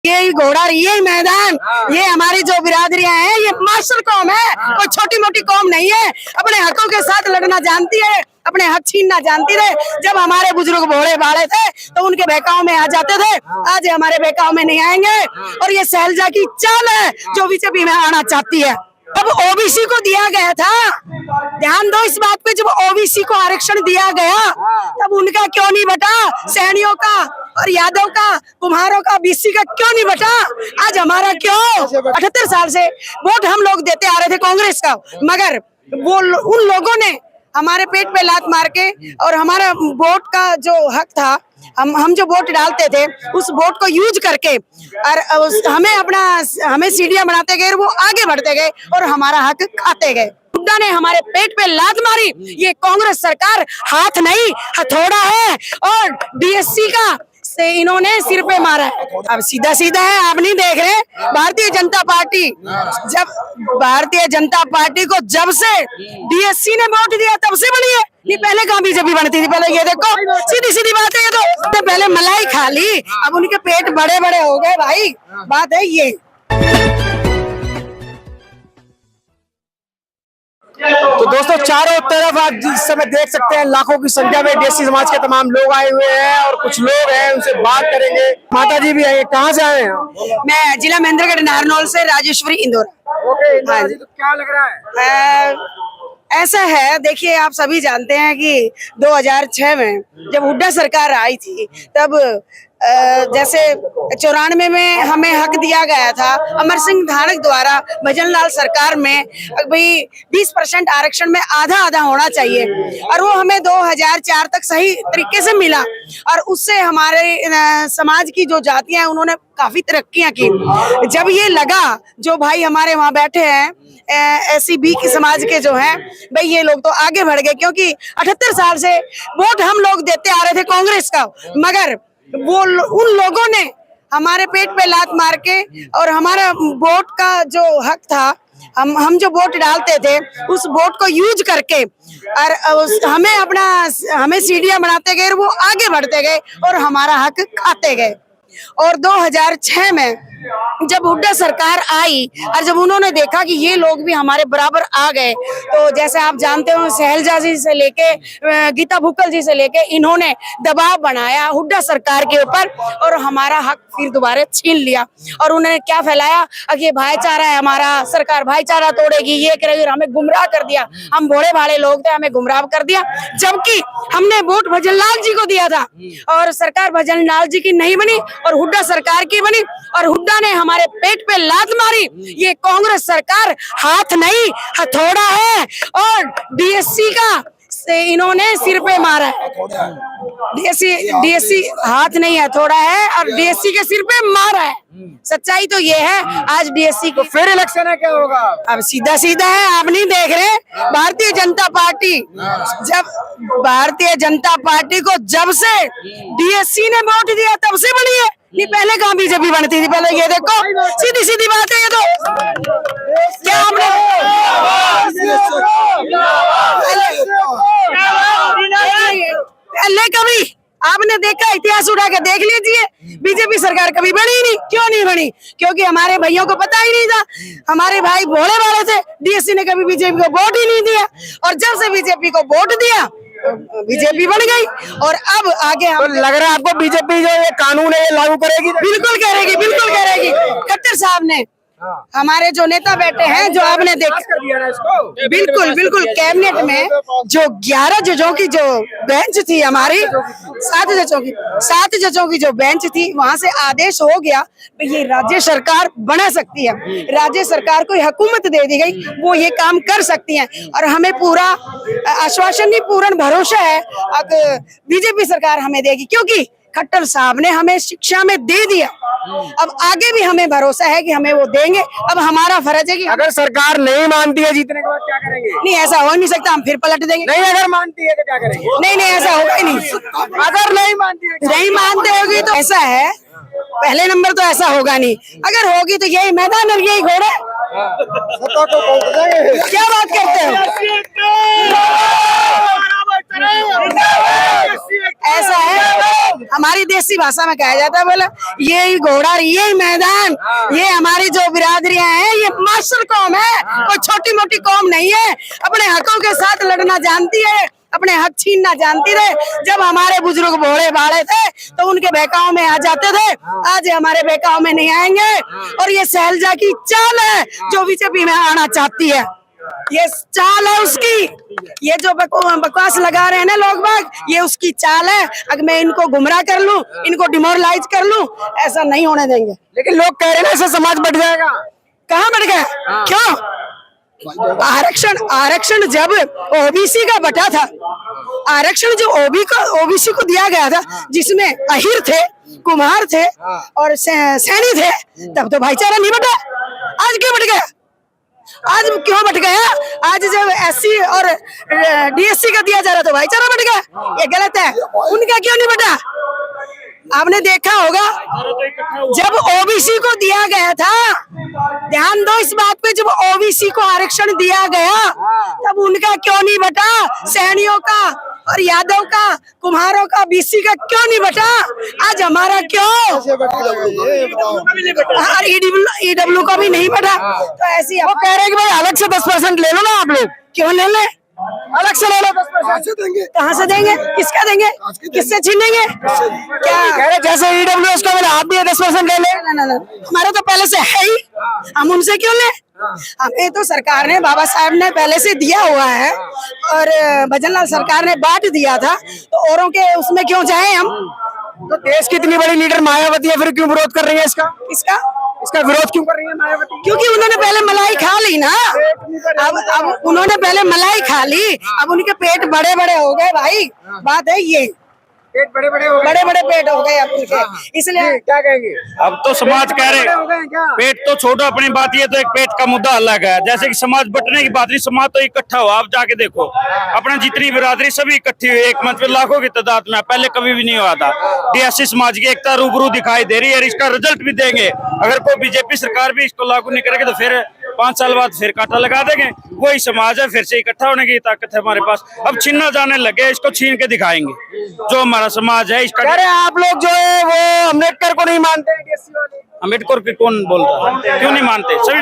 ये घोड़ा, ये मैदान, ये हमारी जो बिरादरियां हैं, ये मास्टर कौम है, कोई छोटी मोटी कौम नहीं है। अपने हकों के साथ लड़ना जानती है, अपने हक छीनना जानती है। जब हमारे बुजुर्ग भोले भाले थे तो उनके बहकाव में आ जाते थे, आज हमारे बहकाव में नहीं आएंगे। और ये शैलजा की चाल है जो बीजेपी में आना चाहती है। अब ओबीसी को दिया गया था, ध्यान दो इस बात पे, जब ओबीसी को आरक्षण दिया गया तब उनका क्यों नहीं बटा, सैनियों का और यादव का, कुम्हारों का, बीसी का क्यों नहीं बटा? आज हमारा क्यों? 78 साल से वोट हम लोग देते आ रहे थे कांग्रेस का, मगर वो उन लोगों ने हमारे पेट पे लात मार के और हमारा वोट का जो हक था, हम जो वोट डालते थे उस वोट को यूज करके और हमें सीढ़ियां बनाते गए, वो आगे बढ़ते गए और हमारा हक खाते गए। हुड्डा ने हमारे पेट पे लात मारी। ये कांग्रेस सरकार हाथ नहीं हथौड़ा है और डीएससी का से इन्होंने सिर पे मारा है। अब सीधा सीधा है, आप नहीं देख रहे? भारतीय जनता पार्टी को जब से डीएससी ने वोट दिया तब से बनी है। ये पहले कहाँ बीजेपी बनती थी? पहले ये देखो, सीधी सीधी बात है। ये तो पहले मलाई खा ली, अब उनके पेट बड़े बड़े हो गए भाई, बात है ये। तो दोस्तों चारों तरफ आप इस समय देख सकते हैं लाखों की संख्या में डीएससी समाज के तमाम लोग आए हुए हैं और कुछ लोग हैं उनसे बात करेंगे। माता जी भी आए, कहाँ से आए हैं? मैं जिला महेंद्रगढ़ नारनौल से राजेश्वरी इंदौरा। ओके, हाँ जी। तो क्या लग रहा है? ऐसा है, देखिए आप सभी जानते हैं कि 2006 में जब हुड्डा सरकार आई थी तब जैसे 94 में हमें हक दिया गया था अमर सिंह धानक द्वारा, भजनलाल सरकार में भाई 20% आरक्षण में आधा आधा होना चाहिए और वो हमें 2004 तक सही तरीके से मिला और उससे हमारे समाज की जो जातियां हैं उन्होंने काफी तरक्कियां की। जब ये लगा, जो भाई हमारे वहाँ बैठे हैं SC बी की समाज के जो हैं भाई, ये लोग तो आगे बढ़ गए, क्योंकि 78 साल से वोट हम लोग देते आ रहे थे कांग्रेस का, मगर वो उन लोगों ने हमारे पेट पे लात मार के और हमारा वोट का जो हक था, हम जो वोट डालते थे उस वोट को यूज करके और हमें सीढ़ियां बनाते गए, वो आगे बढ़ते गए और हमारा हक खाते गए। और 2006 में जब हुड्डा सरकार आई और जब उन्होंने देखा कि ये लोग भी हमारे बराबर आ गए, तो जैसे आप जानते हो शैलजा जी से लेके गीता भुक्कल जी से लेके इन्होंने दबाव बनाया हुड्डा सरकार के ऊपर और हमारा हक फिर दोबारा छीन लिया। और उन्होंने क्या फैलाया कि ये भाईचारा है हमारा, सरकार भाईचारा तोड़ेगी, ये करेगी, हमें गुमराह कर दिया। हम भोले भाले लोग थे, हमें गुमराह कर दिया, जबकि हमने वोट भजनलाल जी को दिया था और सरकार भजनलाल जी की नहीं बनी और हुड्डा सरकार की बनी और हुड्डा ने हमारे पेट पे लात मारी। ये कांग्रेस सरकार हाथ नहीं हथौड़ा है और डीएससी का से इन्होंने सिर पे मारा है। डीएससी हाथ नहीं हथौड़ा है और डीएससी के सिर पे मारा है। सच्चाई तो ये है। आज डीएससी को फिर इलेक्शन है, क्या होगा? अब सीधा सीधा है, आप नहीं देख रहे? भारतीय जनता पार्टी को जब से डीएससी ने वोट दिया तब से बनी है। ये पहले कहाँ बीजेपी बनती थी? पहले ये देखो, सीधी सीधी बात है। ये तो क्या आपने पहले कभी आपने देखा? इतिहास उठा के देख लीजिए, बीजेपी सरकार कभी बनी ही नहीं। क्यों नहीं बनी? क्योंकि हमारे भाइयों को पता ही नहीं था। हमारे भाई भोले वाले थे, डीएससी ने कभी बीजेपी को वोट ही नहीं दिया और जब से बीजेपी को वोट दिया बीजेपी बन गई। और अब आगे तो लग रहा है आपको बीजेपी जो ये कानून है ये लागू करेगी? बिल्कुल करेगी, बिल्कुल करेगी। खट्टर साहब ने, हमारे जो नेता बैठे हैं, जो आपने देखा, बिल्कुल बिल्कुल कैबिनेट में जो 11 जजों की जो बेंच थी हमारी, 7 जजों की जो बेंच थी, वहां से आदेश हो गया ये राज्य सरकार बना सकती है, राज्य सरकार को हुकूमत दे दी गई, वो ये काम कर सकती हैं। और हमें पूरा आश्वासन नहीं, पूर्ण भरोसा है अब बीजेपी सरकार हमें देगी, क्योंकि खट्टर साहब ने हमें शिक्षा में दे दिया। अब आगे भी हमें भरोसा है कि हमें वो देंगे। अब हमारा फर्ज है कि अगर सरकार नहीं मानती है जीतने के बाद क्या करेंगे? नहीं, ऐसा हो नहीं सकता, हम फिर पलट देंगे। नहीं, अगर मानती है तो क्या करेंगे? नहीं, ऐसा होगा ही नहीं। अगर नहीं मानते होगी तो ऐसा है, पहले नंबर तो ऐसा होगा नहीं। अगर होगी तो यही मैदान और यही घोड़ा। क्या बात करते हो? ऐसा है, हमारी देसी भाषा में कहा जाता है, बोला ये घोड़ा, ये मैदान, ये हमारी जो बिरादरियां हैं, ये मास्टर कौम है, कोई छोटी मोटी कौम नहीं है। अपने हकों के साथ लड़ना जानती है, अपने हक छीनना जानती रहे। जब हमारे बुजुर्ग भोले भाले थे तो उनके बहकाओं में आ जाते थे, आज हमारे बहकाओं में नहीं आएंगे। और ये शैलजा की चाल है जो बीजेपी में आना चाहती है, ये चाल है उसकी। ये जो बकवास लगा रहे हैं ना लोग बाग, ये उसकी चाल है। अगर मैं इनको गुमराह कर लूं, इनको डिमोरलाइज कर लूं, ऐसा नहीं होने देंगे। लेकिन लोग कह रहे हैं ना इससे समाज बढ़ जाएगा। कहाँ बढ़ गया? क्यों? आरक्षण जब ओबीसी का बटा था, आरक्षण जो ओबीसी को दिया गया था, जिसमें अहिर थे, कुम्हार थे और सैनी थे, तब तो भाईचारा नहीं बटा। आज क्यों बट गया? आज क्यों बट गया? आज जब एससी और डीएससी का दिया जा रहा तो भाईचारा बट गया, ये गलत है। उनका क्यों नहीं बटा? आपने देखा होगा जब ओबीसी को दिया गया था, ध्यान दो इस बात पे, जब ओबीसी को आरक्षण दिया गया तब उनका क्यों नहीं बटा? सैनियों का और यादव का, कुम्हारों का, बीसी का क्यों नहीं बटा? आज हमारा क्यों? और ईडब्ल्यू का भी नहीं बटा। तो ऐसी वो कह रहे हैं कि भाई अलग से 10% ले लो ना आप लोग। क्यों ले ले? अलग से ले लो 10%। कहाँ से देंगे? किसका देंगे? किससे छीनेंगे? क्या कह रहे जैसे ईडब्ल्यू उसका मैंने आप भी 10% ले ले। ना, हमारा तो पहले से है ही, हम उनसे क्यों ले? हमें तो सरकार ने, बाबा साहब ने पहले से दिया हुआ है और भजनलाल सरकार ने बांट दिया था, तो औरों के उसमें क्यों जाए हम? तो देश की इतनी बड़ी लीडर मायावती है, फिर क्यों विरोध कर रही है इसका? इसका विरोध क्यों कर रही है मायावती? क्योंकि उन्होंने पहले मलाई खा ली ना। अब उन्होंने पहले मलाई खा ली, अब उनके पेट बड़े बड़े हो गए भाई। बात है ये, पेट बड़े बड़े पेट हो गए अब उनके। इसलिए क्या कहेंगे? अब तो समाज कह रहे पेट तो छोड़ो, अपनी बात, ये तो एक पेट का मुद्दा अलग है। जैसे कि समाज बटने की बात नहीं, समाज तो इकट्ठा हुआ। आप जाके देखो अपना जितनी बिरादरी सभी इकट्ठी हुई एक मंच पे, लाखों की तादाद में, पहले कभी भी नहीं हुआ था। डीएससी समाज की एकता रूबरू दिखाई दे रही है। इसका रिजल्ट भी देंगे। अगर कोई बीजेपी सरकार भी इसको लागू नहीं करेगी तो फिर 5 साल बाद फिर कांटा लगा देंगे। वही समाज है, फिर से इकट्ठा होने की ताकत है हमारे पास। अब छीनना जाने लगे, इसको छीन के दिखाएंगे जो हमारा समाज है। इसका अरे आप लोग जो है वो अम्बेडकर को नहीं मानते हैं, अम्बेडकर की कौन बोल रहा है? क्यों नहीं मानते? सभी